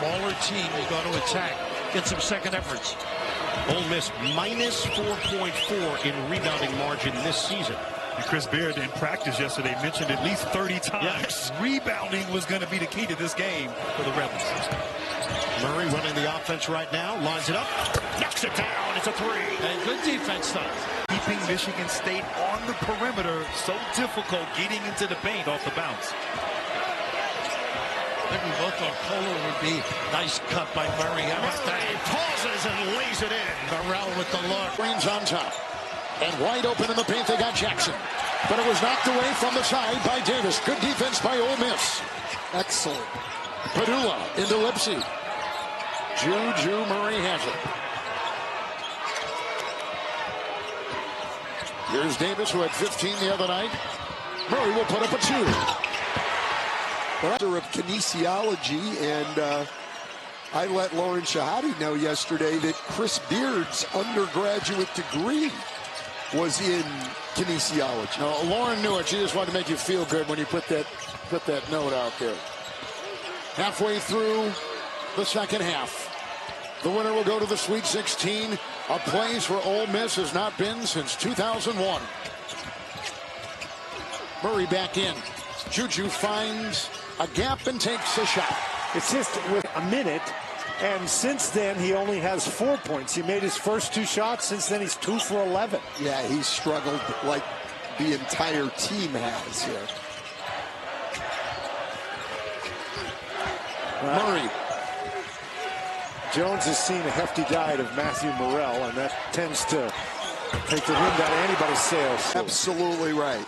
smaller team, you got to attack, get some second efforts. Ole Miss minus 4.4 in rebounding margin this season. And Chris Beard in practice yesterday mentioned at least 30 times rebounding was going to be the key to this game for the Rebels. Murray running the offense right now, lines it up, knocks it down, it's a three. And good defense stuff. Keeping Michigan State on the perimeter so difficult getting into the paint off the bounce. I think we both thought Kohler would be nice cut by Murray. How about that? He pauses and lays it in. Burrell with the look. Green's on top. And wide open in the paint, they got Jackson. But it was knocked away from the side by Davis. Good defense by Ole Miss. Excellent. Padula into Lipsy. Juju Murray has it. Here's Davis, who had 15 the other night. Murray will put up a 2. Of kinesiology, and I let Lauren Shahadi know yesterday that Chris Beard's undergraduate degree was in kinesiology. No, Lauren knew it. She just wanted to make you feel good when you put that note out there. Halfway through the second half, the winner will go to the Sweet 16, a place where Ole Miss has not been since 2001. Murray back in. Juju finds a gap and takes a shot. It's just with a minute, and since then he only has 4 points. He made his first 2 shots. Since then he's 2 for 11. Yeah, he's struggled like the entire team has here. Murray. Jones has seen a hefty diet of Matthew Morrell, and that tends to take the wind out of anybody's sails. Absolutely right.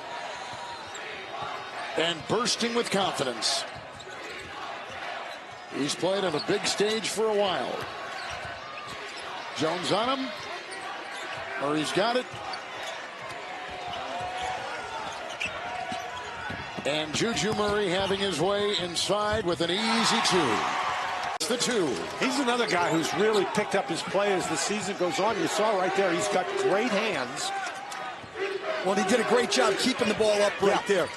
And bursting with confidence. He's played on a big stage for a while. Jones on him. Murray's got it. And Juju Murray having his way inside with an easy 2. It's the 2. He's another guy who's really picked up his play as the season goes on. You saw right there, he's got great hands. Well, he did a great job keeping the ball up right there.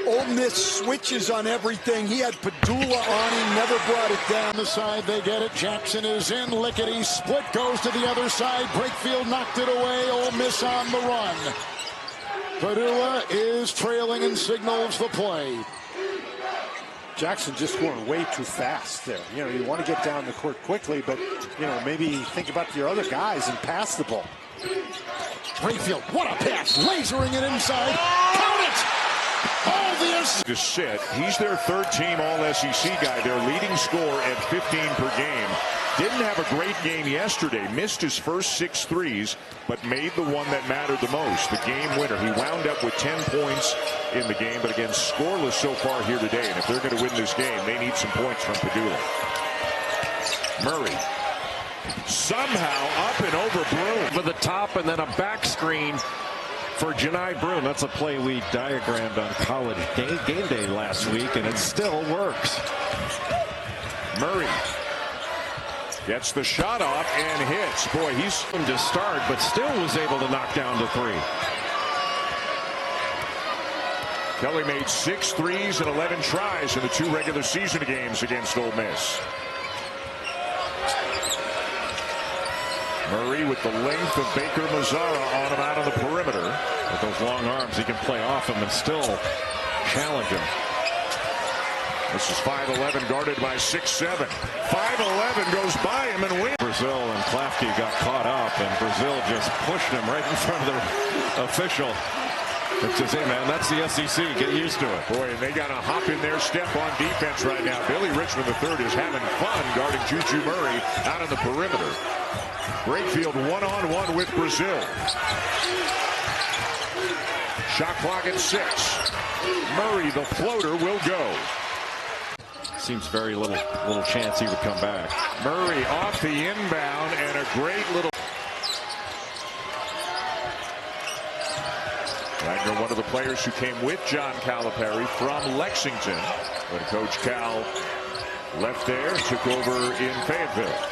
Ole Miss switches on everything. He had Padula on him, never brought it down. The side, they get it. Jackson is in. Lickety split goes to the other side. Brakefield knocked it away. Ole Miss on the run. Padula is trailing and signals the play. Jackson just going way too fast there. You know, you want to get down the court quickly, but, you know, maybe think about your other guys and pass the ball. Brakefield, what a pass. Lasering it inside. Count it! All the to sit. He's their third-team All-SEC guy, their leading scorer at 15 per game. Didn't have a great game yesterday. Missed his first 6 threes, but made the one that mattered the most, the game winner. He wound up with 10 points in the game, but again, scoreless so far here today. And if they're going to win this game, they need some points from Padula. Murray. Somehow up and over Broom. For the top, and then a back screen for Janai Broom. That's a play we diagrammed on College Game Day last week, and it still works. Murray gets the shot off and hits. Boy, he's to start, but still was able to knock down to 3. Kelly made 6 threes and 11 tries in the 2 regular season games against Ole Miss. Murray with the length of Baker Mazzara on him out on the perimeter. With those long arms, he can play off him and still challenge him. This is 5'11", guarded by 6'7". 5'11" goes by him and wins. Brazil and Klafke got caught up, and Brazil just pushed him right in front of the official. It says, hey man, that's the SEC. Get used to it. Boy, and they got to hop in their step on defense right now. Billy Richmond III is having fun guarding Juju Murray out on the perimeter. Brakefield one-on-one with Brazil. Shot clock at 6. Murray, the floater, will go. Seems very little chance he would come back. Murray off the inbound and a great little. Wagner, one of the players who came with John Calipari from Lexington when Coach Cal left there, took over in Fayetteville.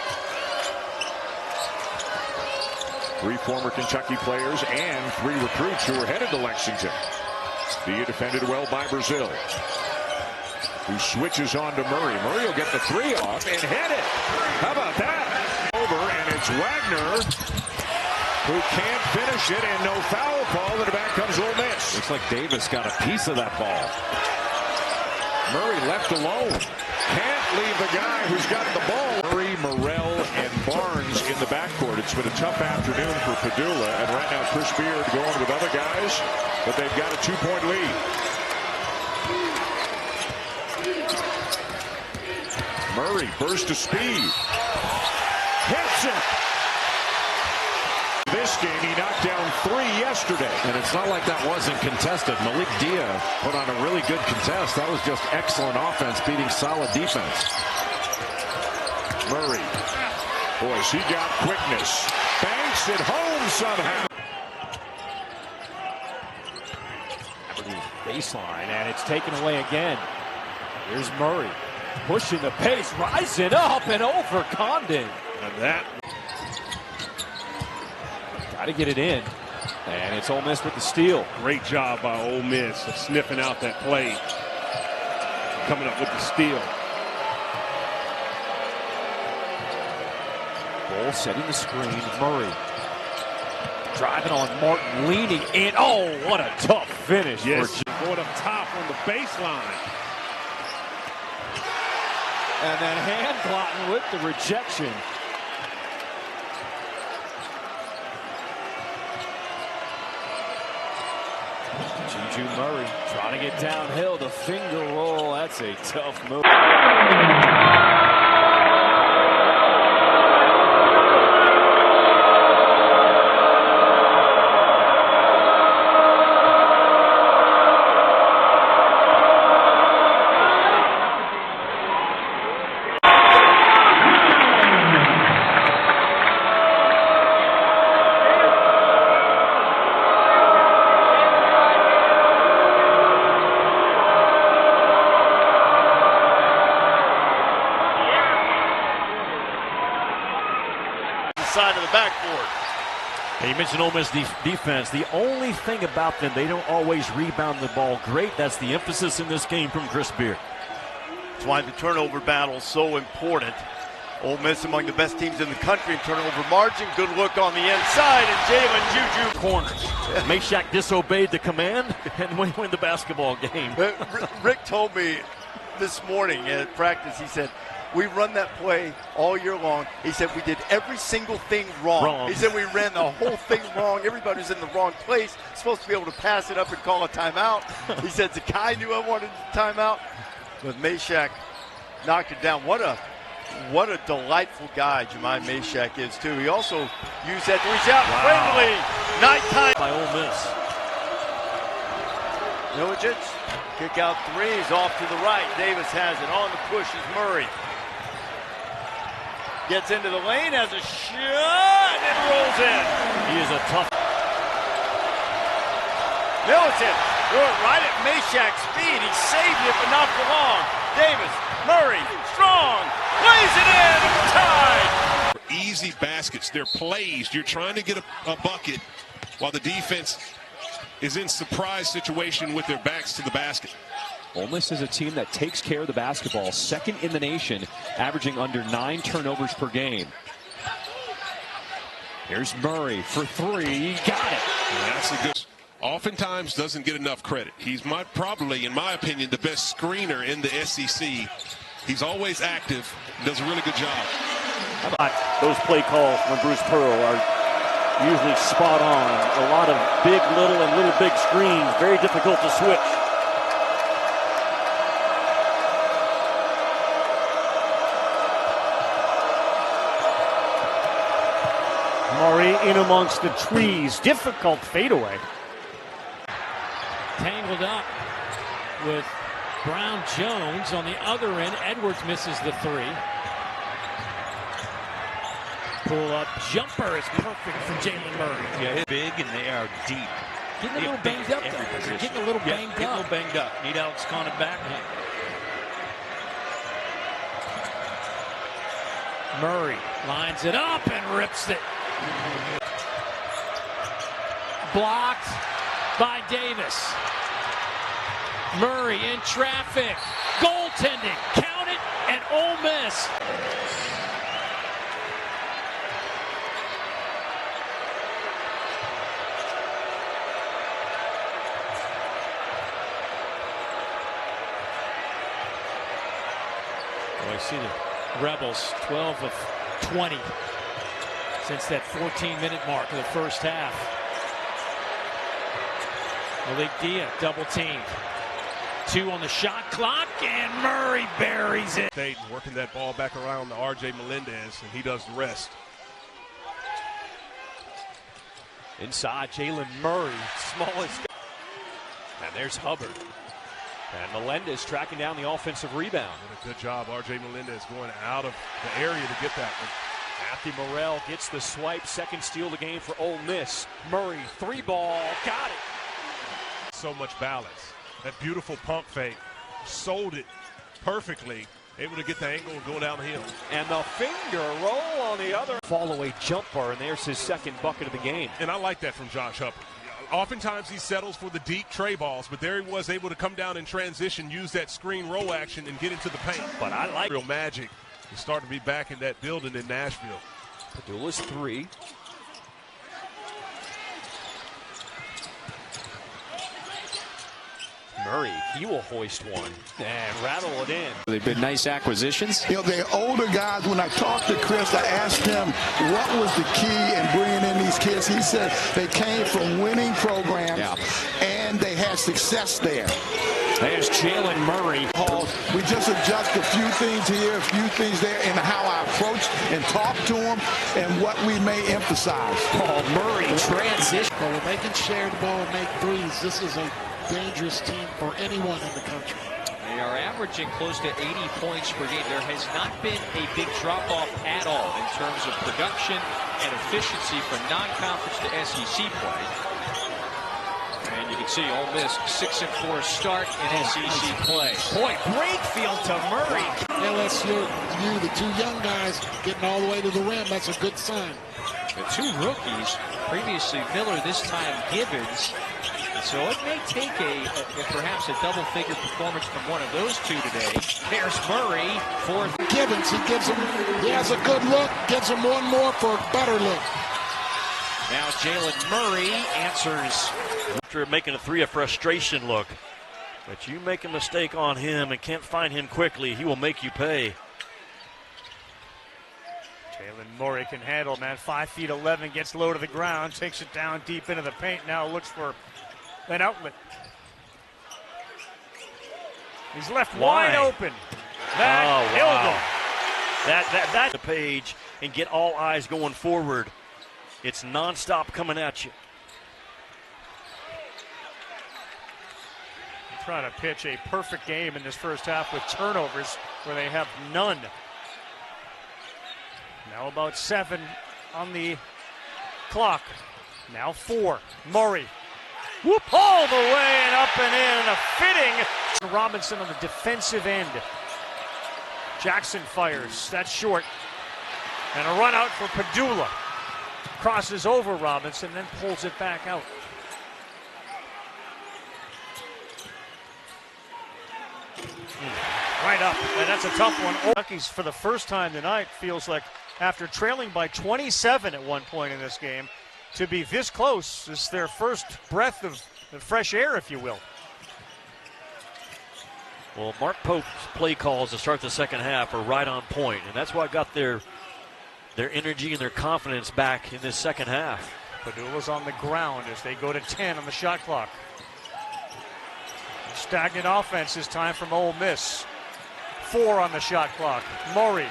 3 former Kentucky players and 3 recruits who were headed to Lexington. Dia defended well by Brazil. who switches on to Murray. Murray will get the three off and hit it. How about that? Over, and it's Wagner who can't finish it, and no foul call, and back comes Ole Miss. Looks like Davis got a piece of that ball. Murray left alone. Can't leave the guy who's got the ball. Murray, Morrell, and Barnes in the backcourt. It's been a tough afternoon for Padula, and right now Chris Beard going with other guys, but they've got a 2-point lead. Murray burst to speed. Hits it. This game, he knocked down 3 yesterday. And it's not like that wasn't contested. Malik Dia put on a really good contest. That was just excellent offense beating solid defense. Murray. Boys, he got quickness. Banks it home somehow. Baseline, and it's taken away again. Here's Murray. Pushing the pace, rising up and over Condon. And that. Got to get it in. And it's Ole Miss with the steal. Great job by Ole Miss of sniffing out that play. Coming up with the steal. Bull setting the screen. Murray driving on Martin, leaning in. Oh, what a tough finish. Yes, going up top on the baseline. And then Handclotten with the rejection. Juju Murray trying to get downhill. The finger roll. That's a tough move. Side of the backboard. Hey, you mentioned Ole Miss defense. The only thing about them, they don't always rebound the ball great. That's the emphasis in this game from Chris Beard. That's why the turnover battle is so important. Ole Miss among the best teams in the country in turnover margin. Good look on the inside, and Jaylen Juju corners. Meshack disobeyed the command and win the basketball game. Rick told me this morning at practice, he said, we run that play all year long. He said we did every single thing wrong. He said we ran the whole thing wrong. Everybody's in the wrong place. Supposed to be able to pass it up and call a timeout. He said Zakai knew I wanted a timeout, but Meshack knocked it down. What a delightful guy Jemai Meshack is too. He also used that to reach out. Wow. Friendly nighttime by Ole Miss. Milicic, kick out threes off to the right. Davis has it on the push is Murray. Gets into the lane, has a shot, and rolls in. He is a tough. Milicic threw it right at Meshack's speed. He saved it, but not for long. Davis, Murray, strong, plays it in, tied. Easy baskets, they're plays. You're trying to get a bucket while the defense is in surprise situation with their backs to the basket. Ole Miss is a team that takes care of the basketball, second in the nation, averaging under 9 turnovers per game. Here's Murray for 3. Got it. That's a good. Oftentimes doesn't get enough credit. He's probably, in my opinion, the best screener in the SEC. He's always active, does a really good job. How about those play calls from Bruce Pearl are usually spot on. A lot of big, little, and little big screens. Very difficult to switch. Murray in amongst the trees. Difficult fadeaway. Tangled up with Brown Jones on the other end. Edwards misses the 3. Pull up jumper is perfect for Jaylen Murray. Yeah, big and they are deep. Getting a little banged up there. Getting a little banged up. Need Alex Condon back. Murray lines it up and rips it. Blocked by Davis. Murray in traffic. Goal goaltending. Count it, and Ole Miss. Oh, I see the Rebels 12 of 20 since that 14-minute mark of the first half. Malik Dia double teamed. 2 on the shot clock, and Murray buries it. Dayton working that ball back around to R.J. Melendez, and he does the rest. Inside, Jaylen Murray, smallest. And there's Hubbard. And Melendez tracking down the offensive rebound. What a good job, R.J. Melendez going out of the area to get that one. Matthew Morrell gets the swipe, second steal of the game for Ole Miss. Murray, 3-ball, got it. So much balance. That beautiful pump fake, sold it perfectly, able to get the angle and go down the hill. And the finger roll on the other. Fall-away jumper, and there's his second bucket of the game. And I like that from Josh Hubbard. Oftentimes he settles for the deep tray balls, but there he was able to come down in transition, use that screen roll action, and get into the paint. But I like real magic. He's starting to be back in that building in Nashville. Padula's 3. Murray, he will hoist one and rattle it in. They've been nice acquisitions. You know, they're older guys. When I talked to Chris, I asked him what was the key in bringing in these kids. He said they came from winning programs and they had success there. There's Jaylen Murray. We just adjust a few things here, a few things there, and how I approach and talk to them and what we may emphasize. Murray transition. Well, when they can share the ball and make threes, this is a dangerous team for anyone in the country. They are averaging close to 80 points per game. There has not been a big drop-off at all in terms of production and efficiency from non-conference to SEC play. And you can see Ole Miss 6-4 start in SEC play. Boy, great field to Murray. LSU, the 2 young guys getting all the way to the rim. That's a good sign. The 2 rookies, previously Miller, this time Gibbons. So it may take perhaps a double-figure performance from one of those 2 today. There's Murray for Gibbons. He has a good look, gives him one more for a better look. Now Jaylen Murray answers. After making a 3, a frustration look. But you make a mistake on him and can't find him quickly, he will make you pay. Jaylen Murray can handle, man. 5'11", gets low to the ground, takes it down deep into the paint. Now looks for an outlet. He's left wide open. That killed him. That the page and get all eyes going forward. It's nonstop coming at you. Trying to pitch a perfect game in this first half with turnovers where they have none. Now about 7 on the clock. Now 4. Murray. Whoop all the way and up and in, and a fitting. Robinson on the defensive end. Jackson fires. That's short. And a run out for Padula. Crosses over Robinson, then pulls it back out. Right up, and that's a tough one. Kentucky's for the first time tonight feels like after trailing by 27 at one point in this game, to be this close is their first breath of fresh air, if you will. Well, Mark Pope's play calls to start the second half are right on point, and that's what got their energy and their confidence back in this second half. Padula's on the ground as they go to 10 on the shot clock. Stagnant offense this time from Ole Miss. 4 on the shot clock. Murray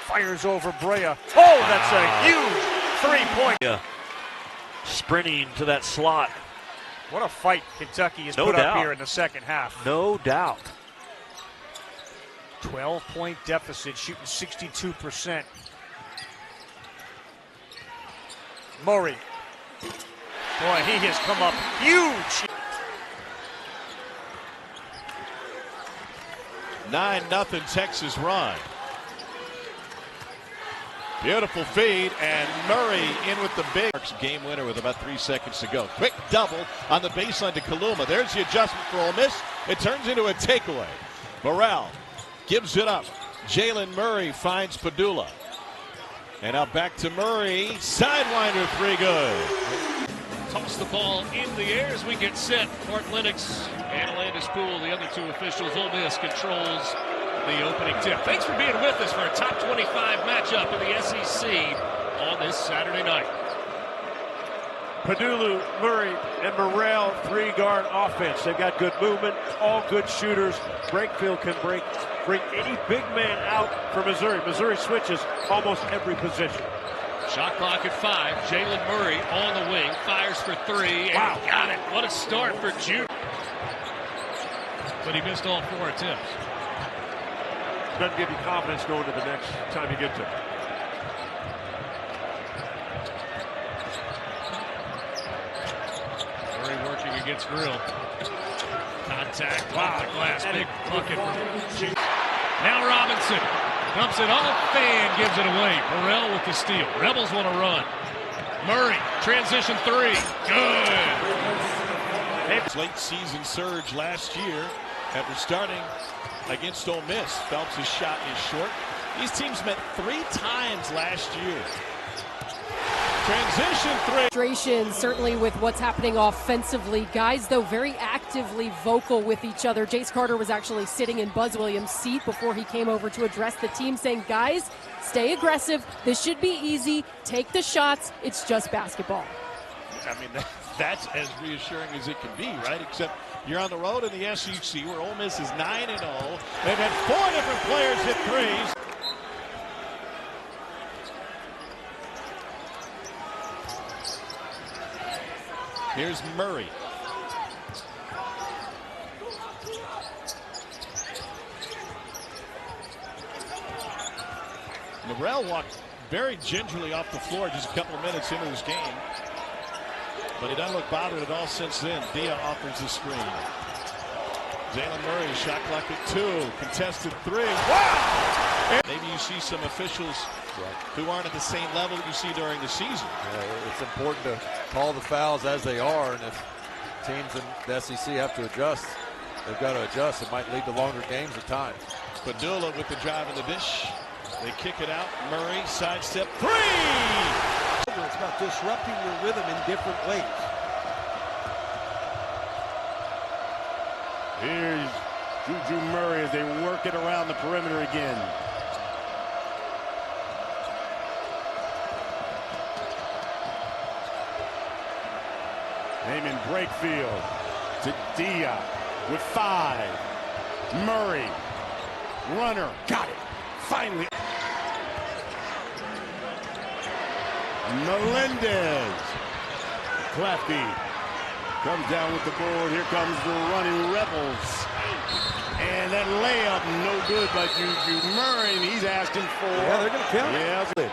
fires over Brea. Oh, that's a huge 3-point. Yeah. Sprinting to that slot. What a fight Kentucky has put up here in the second half. No doubt. 12-point deficit, shooting 62%. Murray. Boy, he has come up huge. 9-0 Texas run. Beautiful feed, and Murray in with the big game winner with about 3 seconds to go. Quick double on the baseline to Kaluma. There's the adjustment for Ole Miss. It turns into a takeaway. Morrell gives it up. Jaylen Murray finds Padula. And now back to Murray. Sidewinder three, good. Toss the ball in the air as we get set. Mark Lennox and Landis Poole, the other two officials. Ole Miss controls the opening tip. Thanks for being with us for a top 25 matchup in the SEC on this Saturday night. Padula, Murray, and Morrell, three-guard offense. They've got good movement, all good shooters. Brakefield can bring any big man out for Missouri. Missouri switches almost every position. Shot clock at 5. Jaylen Murray on the wing, fires for 3. And wow, got it. What a start for Jude. But he missed all 4 attempts. Doesn't give you confidence going to the next time you get to it. Murray working against Grill. Contact off the glass. Big bucket. Now Robinson dumps it off and gives it away. Burrell with the steal. Rebels want to run. Murray, transition 3. Good. Late season surge last year after starting against Ole Miss. Phelps' shot is short. These teams met 3 times last year. Transition 3. Frustration, certainly with what's happening offensively. Guys, though, very actively vocal with each other. Jace Carter was actually sitting in Buzz Williams' seat before he came over to address the team, saying, guys, stay aggressive. This should be easy. Take the shots. It's just basketball. I mean, that's as reassuring as it can be, right? Except you're on the road in the SEC where Ole Miss is 9-0. They've had 4 different players hit threes. Here's Murray. Morrell walked very gingerly off the floor just a couple of minutes into this game. But he doesn't look bothered at all since then. Dia offers the screen. Jaylen Murray, shot clock at 2. Contested 3. Wow! Maybe you see some officials who aren't at the same level that you see during the season. Yeah, it's important to call the fouls as they are, and if teams in the SEC have to adjust, they've got to adjust. It might lead to longer games at times. Padula with the drive in the dish. They kick it out. Murray, sidestep 3! It's about disrupting your rhythm in different ways. Here's Juju Murray as they work it around the perimeter again. Naaman Brakefield to Dia with 5. Murray, runner, got it. Finally. Melendez. Claffey comes down with the board. Here comes the running Rebels. And that layup, no good by Juju Murray. And he's asking for. Yeah, they're going to count it. Yeah, good.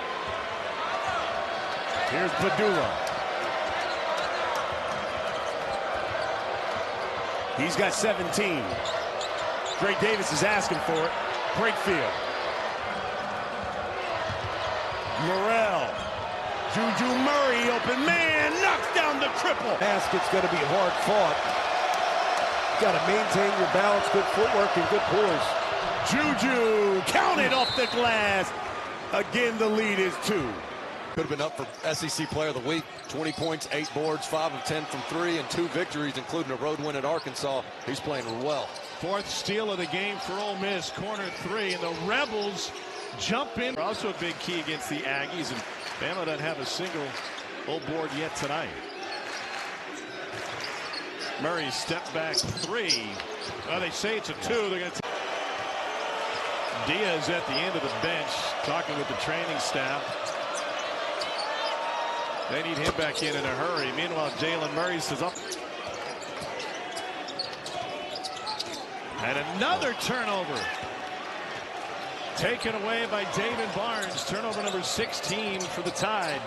Here's Padula. He's got 17. Drake Davis is asking for it. Brakefield. Morrell. Juju Murray, open man, knocks down the triple. Basket's going to be hard fought. Got to maintain your balance, good footwork, and good poise. Juju, counted off the glass. Again, the lead is 2. Could have been up for SEC Player of the Week. 20 points, 8 boards, 5 of 10 from 3, and 2 victories, including a road win at Arkansas. He's playing well. 4th steal of the game for Ole Miss, corner 3, and the Rebels jump in. Also a big key against the Aggies, and Bama doesn't have a single old board yet tonight. Murray step back 3. Well, they say it's a 2. They're going to. Diaz at the end of the bench talking with the training staff. They need him back in a hurry. Meanwhile, Jaylen Murray says up. And another turnover. Taken away by David Barnes. Turnover number 16 for the Tide.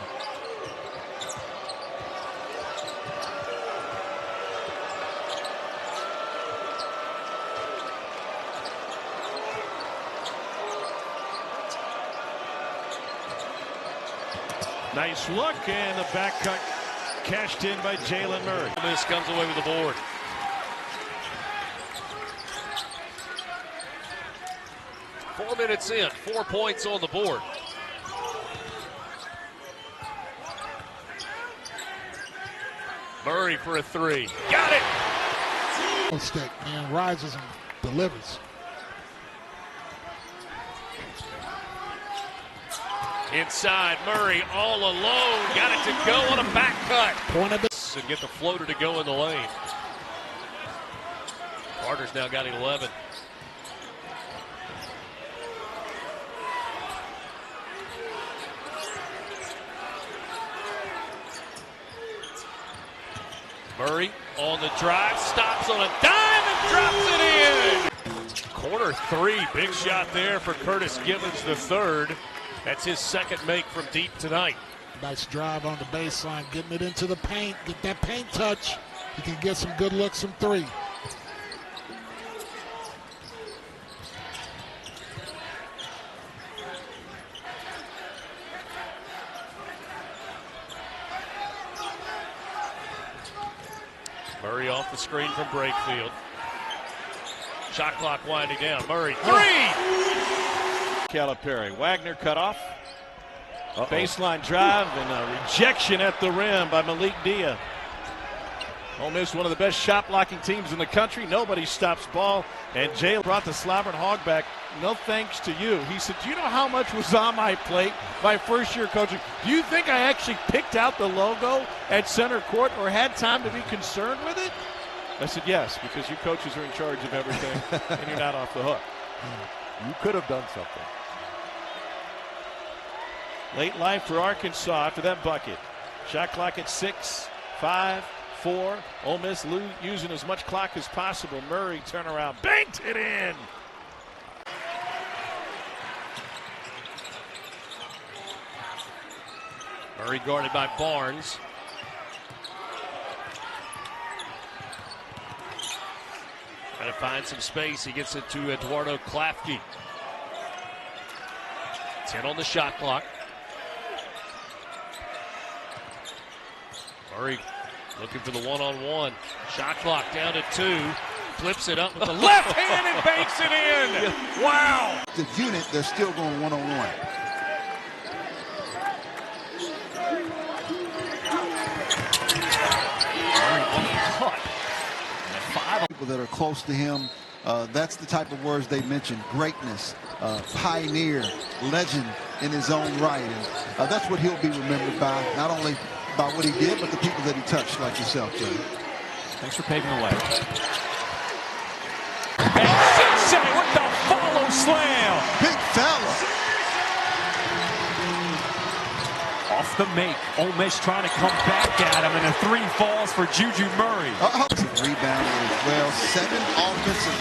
Nice look, and the back cut cashed in by Jaylen Murray. This comes away with the board. minutes in, 4 points on the board. Murray for a three. Got it! Stick, man, rises and delivers. Inside, Murray all alone. Got it to go on a back cut. And get the floater to go in the lane. Carter's now got 11. Murray on the drive, stops on a dime and drops it in. Corner three, big shot there for Curtis Gibbons the third. That's his second make from deep tonight. Nice drive on the baseline, getting it into the paint, get that paint touch. He can get some good looks from three. Murray off the screen from Brakefield. Shot clock winding down. Murray, three! Calipari. Wagner cut off. Baseline drive and a rejection at the rim by Malik Dia. Ole Miss, one of the best shot blocking teams in the country. Nobody stops ball. And Jaylen brought the slobbering hog back. No thanks to you. He said, do you know how much was on my plate my first year coaching? Do you think I actually picked out the logo at center court or had time to be concerned with it? I said, yes, because you coaches are in charge of everything and you're not off the hook. You could have done something. Late life for Arkansas after that bucket. Shot clock at 6, 5, 4. Ole Miss using as much clock as possible. Murray turnaround, banked it in. Murray guarded by Barnes. Trying to find some space. He gets it to Eduardo Klafke. 10 on the shot clock. Murray looking for the one-on-one. Shot clock down to 2. Flips it up with the left hand and banks it in. Wow. The unit, they're still going one-on-one. People that are close to him, that's the type of words they mentioned: greatness, pioneer, legend in his own right. And that's what he'll be remembered by, not only by what he did, but the people that he touched, like yourself, Jay. Thanks for paving the way. And Sensei with the follow slam. Big fella. Off the make. Ole Miss trying to come back at him, and a three falls for Juju Murray. Rebounder as well. 7 offensive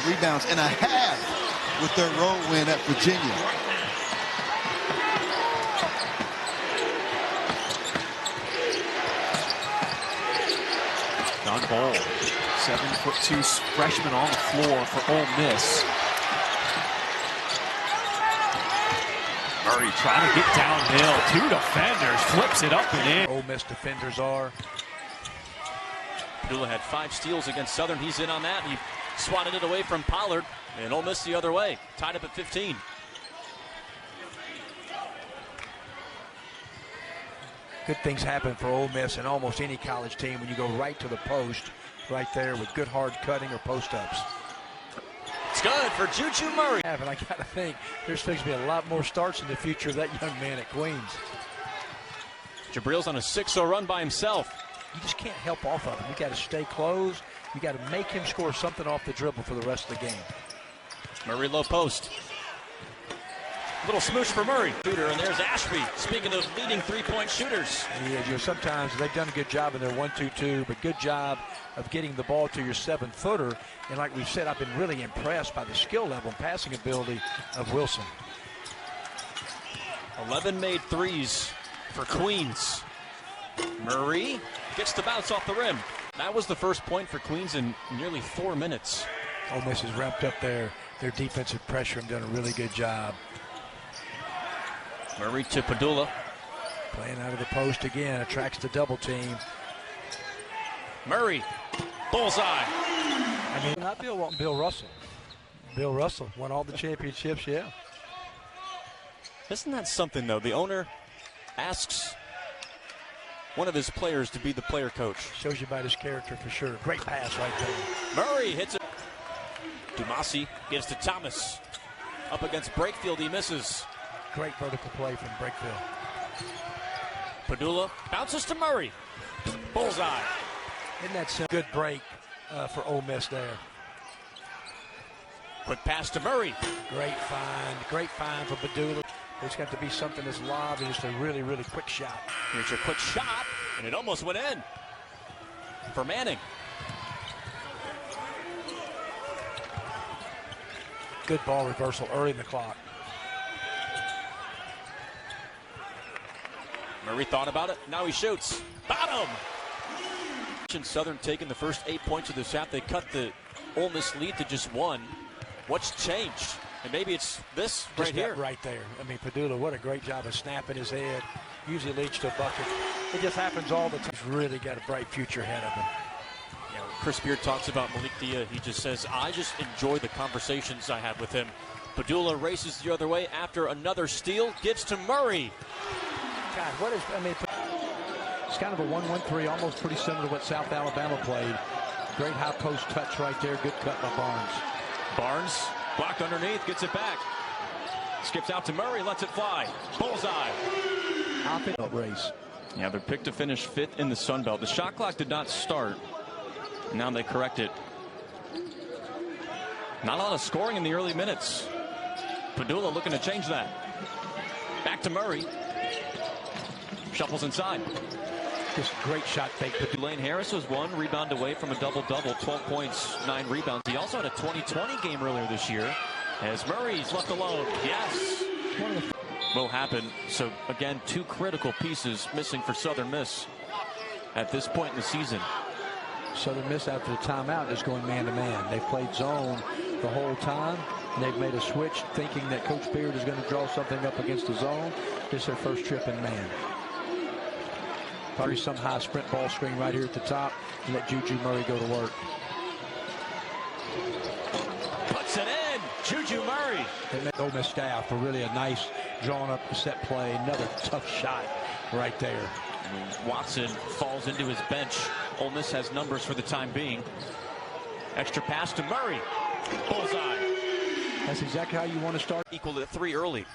rebounds and a half with their road win at Virginia. John Ball, 7'2" freshman on the floor for Ole Miss. Murray trying to get downhill. 2 defenders, flips it up and in. Ole Miss defenders are. Padula had 5 steals against Southern. He's in on that. He swatted it away from Pollard, and Ole Miss the other way. Tied up at 15. Good things happen for Ole Miss and almost any college team when you go right to the post, right there with good hard cutting or post-ups. It's good for Juju Murray. And I got to think there's supposed to be a lot more starts in the future of that young man at Queens. Jabril's on a 6-0 run by himself. You just can't help off of him. You got to stay close. You got to make him score something off the dribble for the rest of the game. Murray low post. Little smooch for Murray. Shooter, and there's Ashby. Speaking of leading three-point shooters. Yeah, sometimes they've done a good job in their 1-2-2, but good job of getting the ball to your 7-footer. And like we've said, I've been really impressed by the skill level and passing ability of Wilson. 11 made threes for Queens. Murray gets the bounce off the rim. That was the first point for Queens in nearly 4 minutes. Ole Miss has ramped up their defensive pressure and done a really good job. Murray to Padula. Playing out of the post again, attracts the double team. Murray, bullseye. I mean, not Bill Russell. Bill Russell won all the championships, yeah. Isn't that something, though? The owner asks one of his players to be the player coach. Shows you about his character for sure. Great pass right there. Murray hits it. Dumasi gives to Thomas. Up against Brakefield, he misses. Great vertical play from Brakefield. Padula bounces to Murray. Bullseye. Isn't that a good break for Ole Miss there? Quick pass to Murray. Great find for Padula. There's got to be something that's live and just a really, really quick shot. Here's a quick shot, and it almost went in for Manning. Good ball reversal early in the clock. Murray thought about it. Now he shoots. Bottom! Southern taking the first 8 points of this half. They cut the Ole Miss lead to just 1. What's changed? And maybe it's this Just right here. Right there. I mean, Padula, what a great job of snapping his head. Usually leads to a bucket. It just happens all the time. He's really got a bright future ahead of him. You know, Chris Beard talks about Malik Dia. He just says, I just enjoy the conversations I had with him. Padula races the other way after another steal. Gives to Murray. God, what is, I mean, it's kind of a 1-1-3, almost pretty similar to what South Alabama played. Great high post touch right there. Good cut by Barnes. Barnes blocked underneath, gets it back. Skips out to Murray, lets it fly. Bullseye. Race. Yeah, they're picked to finish 5th in the Sun Belt. The shot clock did not start. Now they correct it. Not a lot of scoring in the early minutes. Padula looking to change that. Back to Murray. Shuffles inside. Just great shot fake. Lane Harris was 1 rebound away from a double-double, 12 points, 9 rebounds. He also had a 20-20 game earlier this year as Murray's left alone. Yes. Will happen. So, again, 2 critical pieces missing for Southern Miss at this point in the season. Southern Miss, after the timeout, is going man-to-man. They've played zone the whole time, and they've made a switch thinking that Coach Beard is going to draw something up against the zone. This is their first trip in man. Probably some high sprint ball screen right here at the top and let Juju Murray go to work. Puts it in. Juju Murray. They made Ole Miss staff for really a nice drawn up set play. Another tough shot right there. Watson falls into his bench. Ole Miss has numbers for the time being. Extra pass to Murray. Bullseye. That's exactly how you want to start. Equal to 3 early.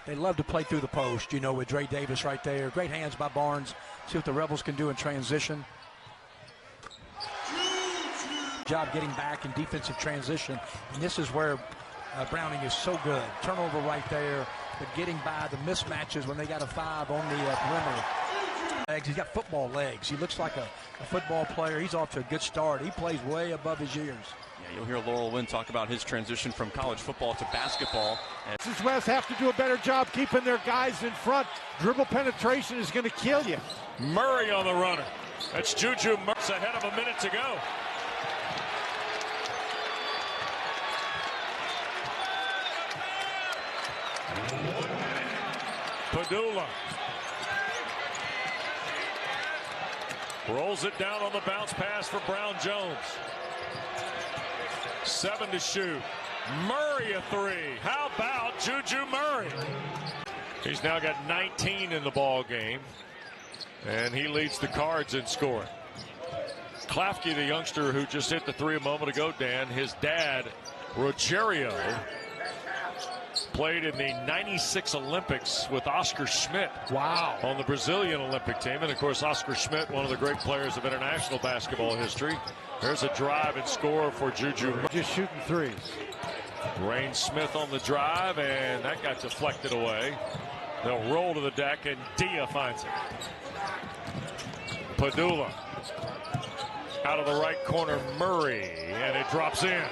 They love to play through the post, you know, with Dre Davis right there. Great hands by Barnes. See what the Rebels can do in transition. Job getting back in defensive transition. And this is where Browning is so good. Turnover right there, but getting by the mismatches when they got a 5 on the perimeter. He's got football legs. He looks like a football player. He's off to a good start. He plays way above his years. Yeah, you'll hear Laurel Wynn talk about his transition from college football to basketball. Texas West have to do a better job keeping their guys in front. Dribble penetration is going to kill you. Murray on the runner. That's Juju Murray ahead of a minute to go. Padula rolls it down on the bounce pass for Brown Jones. 7 to shoot. Murray a 3. How about Juju Murray? He's now got 19 in the ball game, and he leads the Cards in scoring. Klafke, the youngster who just hit the 3 a moment ago, Dan, his dad, Rogerio, played in the 96 Olympics with Oscar Schmidt. Wow. On the Brazilian Olympic team. And, of course, Oscar Schmidt, one of the great players of international basketball history. There's a drive and score for Juju. Just shooting threes. Rain Smith on the drive, and that got deflected away. They'll roll to the deck, and Dia finds it. Padula out of the right corner, Murray, and it drops in.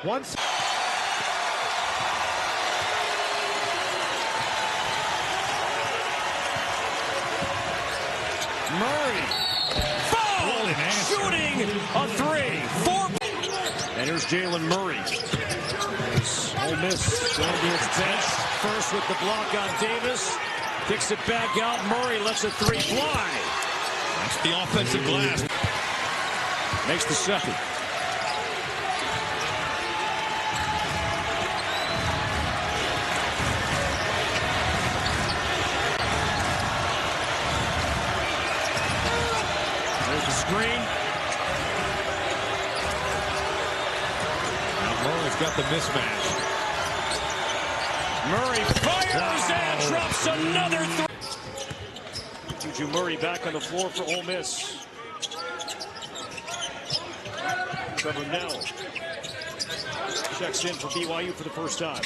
Once. Murray. Foul! Shooting a 3. 4. And here's Jaylen Murray. Ole Miss going to its bench. First with the block on Davis. Kicks it back out. Murray lets a 3 fly. That's the offensive glass. Makes the second. about the mismatch. Murray fires and drops another three. Juju Murray back on the floor for Ole Miss. Trevor Nell checks in for BYU for the first time.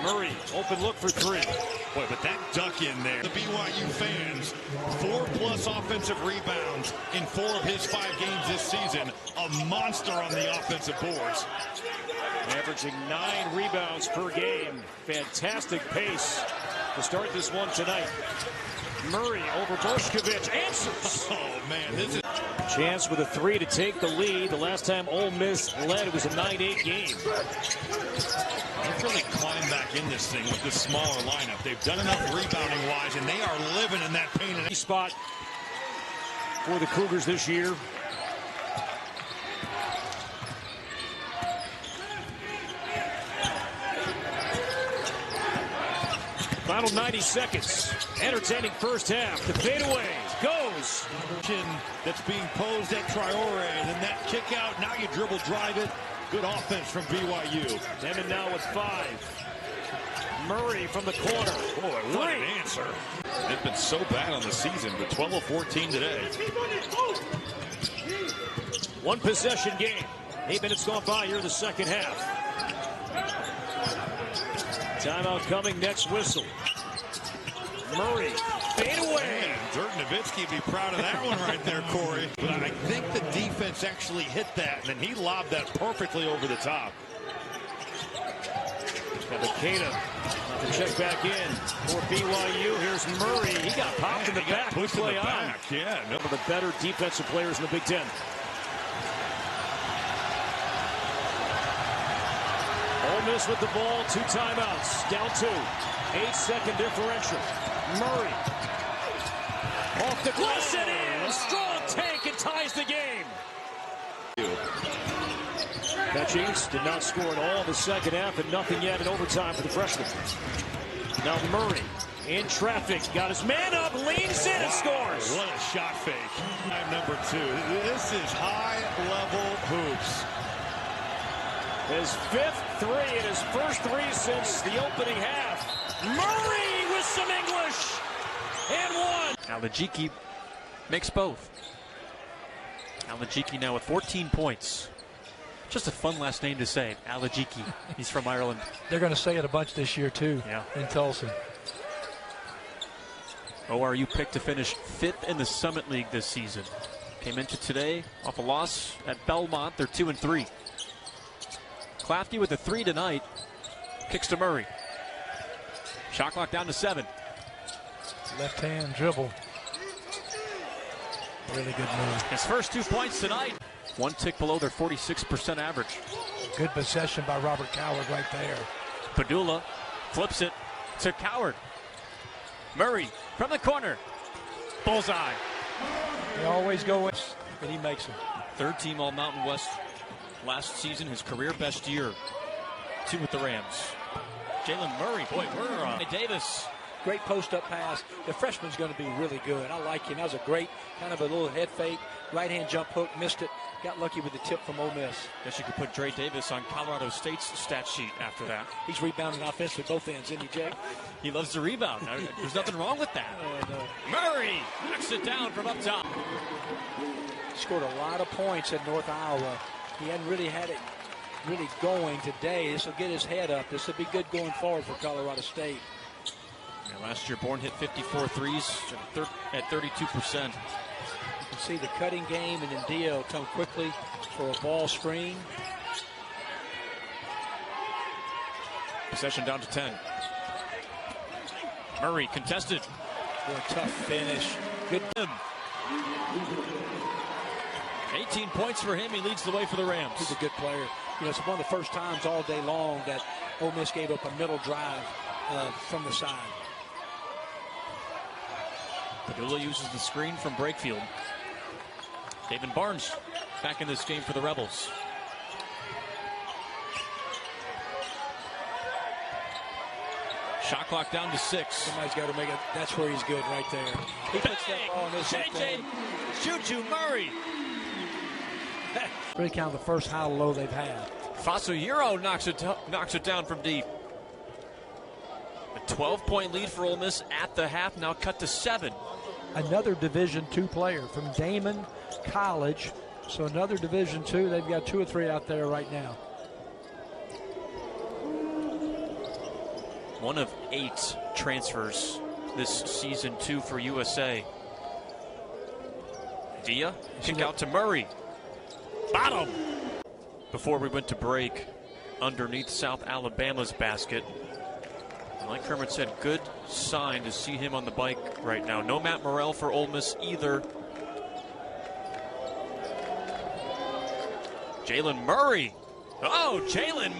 Murray, open look for three. Boy, but that duck in there. The BYU fans, 4+ offensive rebounds in 4 of his 5 games this season. A monster on the offensive boards. Averaging 9 rebounds per game. Fantastic pace to start this one tonight. Murray over Bošković, answers. Oh, man, this is... Chance with a 3 to take the lead. The last time Ole Miss led, it was a 9-8 game. They've really climbed back in this thing with this smaller lineup. They've done enough rebounding-wise, and they are living in that pain. And spot for the Cougars this year. Final 90 seconds. Entertaining first half. The fadeaway goes. That's being posed at Traore, and then that kick out. Now you dribble drive it. Good offense from BYU. Demon now with 5. Murray from the corner. Boy, what an answer. They've been so bad on the season, but 12 of 14 today. One possession game. 8 minutes gone by here in the second half. Timeout coming, next whistle. Murray, fade away. Dirk Nowitzki would be proud of that one right there, Corey. But I think the defense actually hit that, and then he lobbed that perfectly over the top. Makeda to check back in for BYU. Here's Murray. He got popped in the back. Pushed in the back. Yeah, one of the better defensive players in the Big Ten. Ole Miss with the ball, 2 timeouts, down 2. 8-second differential. Murray off the glass and in. Strong take and ties the game. Hutchings did not score at all in the second half, and nothing yet in overtime for the freshman. Now Murray in traffic, got his man up, leans in and scores. What a shot fake. Number 2. This is high-level hoops. His 5th 3 and his first 3 since the opening half. Murray with some English and 1. Alajiki makes both. Alajiki now with 14 points. Just a fun last name to say, Alajiki. He's from Ireland. They're going to say it a bunch this year too. Yeah. In Tulsa. ORU picked to finish 5th in the Summit League this season. Came into today off a loss at Belmont. They're 2-3. Clafty with a 3 tonight. Kicks to Murray. Shot clock down to 7. Left hand dribble. Really good move. His first 2 points tonight. 1 tick below their 46% average. Good possession by Robert Coward right there. Padula flips it to Coward. Murray from the corner. Bullseye. They always go in, but he makes them. 3rd team All Mountain West last season, his career best year. 2 with the Rams. Jaylen Murray, boy, we're on. Davis. Great post-up pass. The freshman's going to be really good. I like him. That was a great kind of a little head fake. Right-hand jump hook, missed it. Got lucky with the tip from Ole Miss. Guess you could put Dre Davis on Colorado State's stat sheet after that. He's rebounding offensively both ends, isn't he, Jake? He loves to rebound. There's nothing wrong with that. Murray knocks it down from up top. Scored a lot of points at North Iowa. He hadn't really had it really going today. This will get his head up. This will be good going forward for Colorado State. Yeah, last year, Bourne hit 54 threes at 32%. You can see the cutting game, and then Dia will come quickly for a ball screen. Possession down to 10. Murray contested. Boy, tough finish. Good. 18 points for him. He leads the way for the Rams. He's a good player. You know, it's one of the first times all day long that Ole Miss gave up a middle drive from the side. Padula uses the screen from Brakefield. David Barnes back in this game for the Rebels. Shot clock down to 6. Somebody's got to make it. That's where he's good right there. He puts that ball in his JJ Juju Murray. Really kind of the first high low they've had. Fasuhiro knocks it down from deep. A 12-point lead for Ole Miss at the half, now cut to 7. Another Division II player from Damon College. So another Division II. They've got 2 or 3 out there right now. One of 8 transfers this season 2 for USA. Dia, kick out to Murray. Bottom! Before we went to break, underneath South Alabama's basket. And like Kermit said, good sign to see him on the bike right now. No Matt Morrell for Ole Miss either. Jaylen Murray. Oh, Jaylen.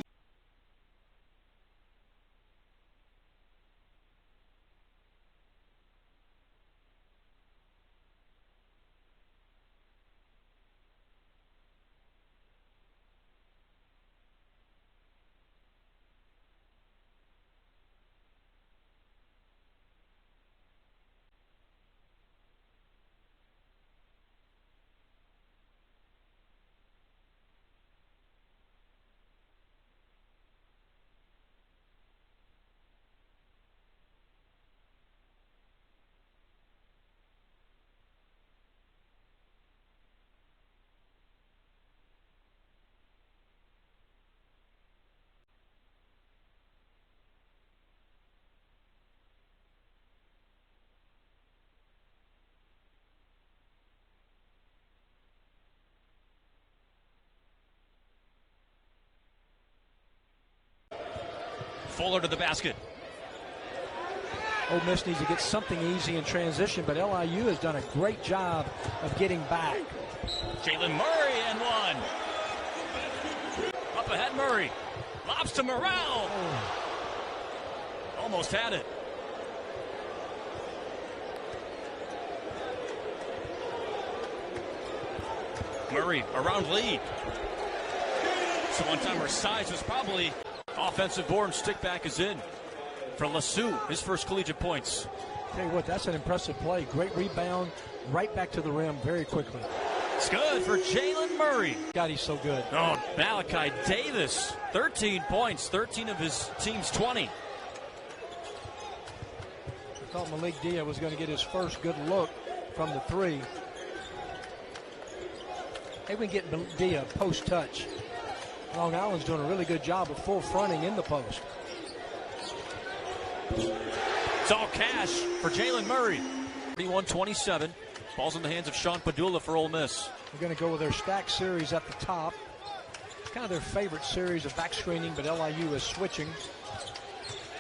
Fuller to the basket. Ole Miss needs to get something easy in transition, but LIU has done a great job of getting back. Jaylen Murray and one. Up ahead, Murray. Lobs to Morrell. Oh. Almost had it. Murray around lead. So one time her size was probably offensive board, and stick back is in for LeSue, his first collegiate points. Tell you what, that's an impressive play. Great rebound, right back to the rim very quickly. It's good for Jaylen Murray. God, he's so good. Oh, Malachi Davis, 13 points, 13 of his team's 20. I thought Malik Dia was going to get his first good look from the 3. They've been getting Dia post touch. Long Island's doing a really good job of full fronting in the post. It's all cash for Jaylen Murray. 31-27. Ball's in the hands of Sean Padula for Ole Miss. They're going to go with their stack series at the top. It's kind of their favorite series of back screening, but LIU is switching.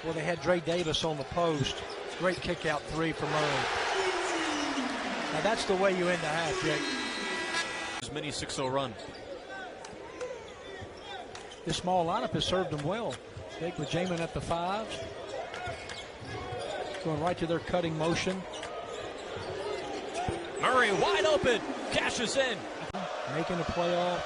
Well, they had Dre Davis on the post. Great kick out 3 for Murray. Now that's the way you end the half, Jake. His mini 6-0 run. This small lineup has served them well. Jake with Jaylen at the 5. Going right to their cutting motion. Murray wide open. Cashes in. Making a playoff.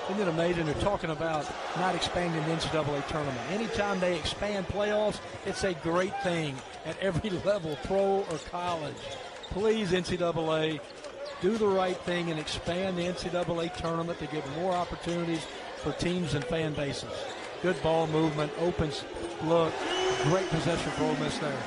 Isn't it amazing? They're talking about not expanding the NCAA tournament. Anytime they expand playoffs, it's a great thing at every level, pro or college. Please, NCAA, do the right thing and expand the NCAA tournament to give more opportunities for teams and fan bases. Good ball movement, opens look, great possession for Ole Miss there.